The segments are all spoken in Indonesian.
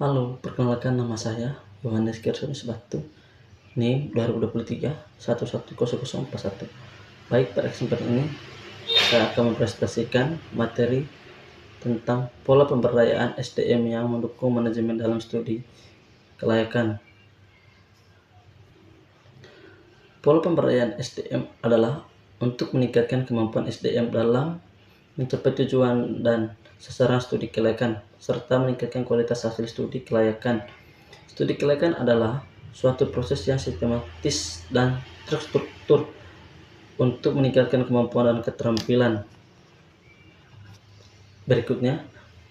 Halo, perkenalkan nama saya Yohanes Gersonis Batu, NIM 2023 110041. Baik, pada kesempatan ini saya akan mempresentasikan materi tentang pola pemberdayaan SDM yang mendukung manajemen dalam studi kelayakan. Pola pemberdayaan SDM adalah untuk meningkatkan kemampuan SDM dalam mencapai tujuan dan sasaran studi kelayakan, serta meningkatkan kualitas hasil studi kelayakan. Studi kelayakan adalah suatu proses yang sistematis dan terstruktur untuk meningkatkan kemampuan dan keterampilan. Berikutnya,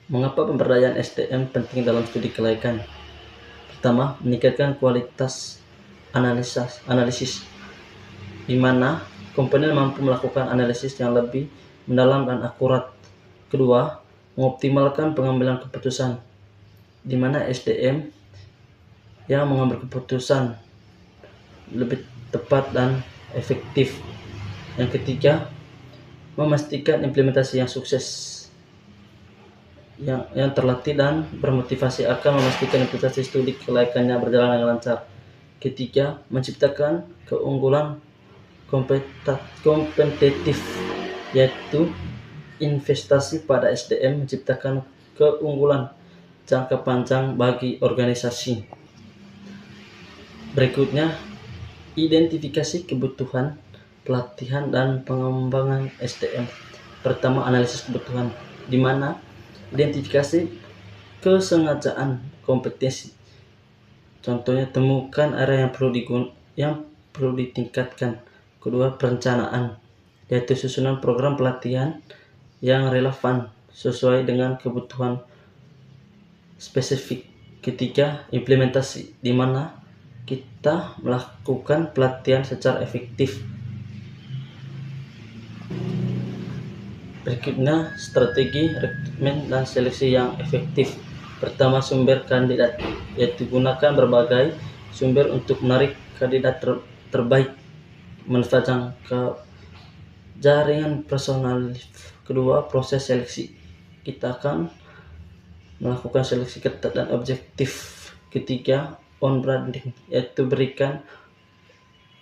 mengapa pemberdayaan SDM penting dalam studi kelayakan? Pertama, meningkatkan kualitas analisis, di mana komponen mampu melakukan analisis yang lebih mendalam dan akurat. Kedua, mengoptimalkan pengambilan keputusan, di mana SDM yang mengambil keputusan lebih tepat dan efektif. Yang ketiga, memastikan implementasi yang sukses, yang terlatih dan bermotivasi akan memastikan implementasi studi kelayakannya berjalan dengan lancar. Ketiga, menciptakan keunggulan kompetitif, yaitu investasi pada SDM menciptakan keunggulan jangka panjang bagi organisasi. Berikutnya, identifikasi kebutuhan, pelatihan, dan pengembangan SDM. Pertama, analisis kebutuhan, di mana identifikasi kesengajaan kompetensi. Contohnya, temukan area yang perlu ditingkatkan. Kedua, perencanaan, yaitu susunan program pelatihan yang relevan sesuai dengan kebutuhan spesifik. Ketiga, implementasi, di mana kita melakukan pelatihan secara efektif. Berikutnya, strategi rekrutmen dan seleksi yang efektif. Pertama, sumber kandidat, yaitu gunakan berbagai sumber untuk menarik kandidat terbaik, menerapkan jaringan personal. Kedua, proses seleksi, kita akan melakukan seleksi ketat dan objektif. Ketiga, on branding, yaitu berikan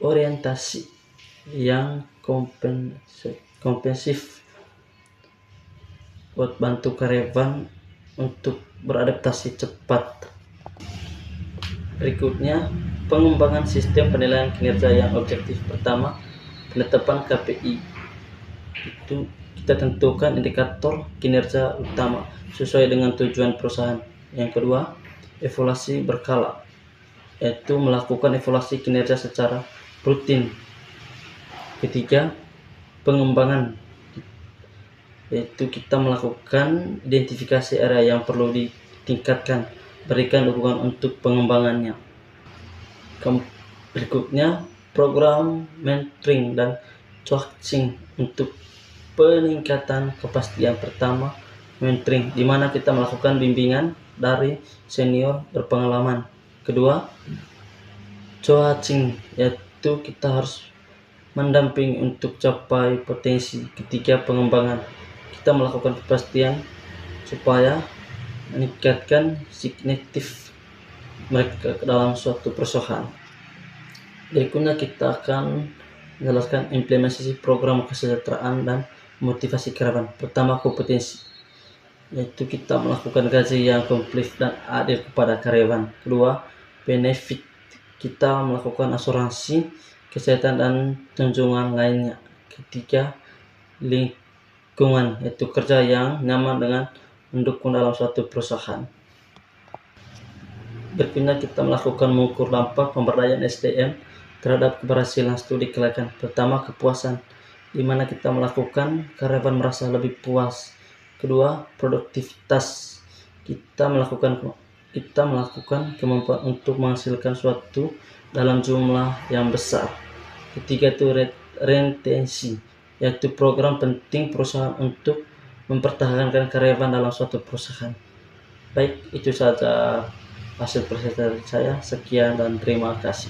orientasi yang kompensif buat bantu karyawan untuk beradaptasi cepat. Berikutnya, pengembangan sistem penilaian kinerja yang objektif. Pertama, penetapan KPI, itu kita tentukan indikator kinerja utama sesuai dengan tujuan perusahaan. Yang kedua, evaluasi berkala, yaitu melakukan evaluasi kinerja secara rutin. Ketiga, pengembangan, yaitu kita melakukan identifikasi area yang perlu ditingkatkan, berikan dukungan untuk pengembangannya. Berikutnya, program mentoring dan coaching untuk peningkatan kepastian. Pertama, mentoring, di mana kita melakukan bimbingan dari senior berpengalaman. Kedua, coaching, yaitu kita harus mendampingi untuk capai potensi. Ketiga, pengembangan, kita melakukan kepastian supaya meningkatkan signifikan mereka dalam suatu perusahaan. Berikutnya, kita akan menjelaskan implementasi program kesejahteraan dan motivasi karyawan. Pertama, kompetensi, yaitu kita melakukan gaji yang komplit dan adil kepada karyawan. Kedua, benefit, kita melakukan asuransi kesehatan dan tunjangan lainnya. Ketiga, lingkungan, yaitu kerja yang nyaman dengan mendukung dalam suatu perusahaan. Berikutnya, kita melakukan mengukur dampak pemberdayaan SDM terhadap keberhasilan studi kelayakan. Pertama, kepuasan, di mana kita melakukan karyawan merasa lebih puas. Kedua, produktivitas, kita melakukan kemampuan untuk menghasilkan suatu dalam jumlah yang besar. Ketiga, itu retensi, yaitu program penting perusahaan untuk mempertahankan karyawan dalam suatu perusahaan. Baik, itu saja hasil presentasi saya. Sekian dan terima kasih.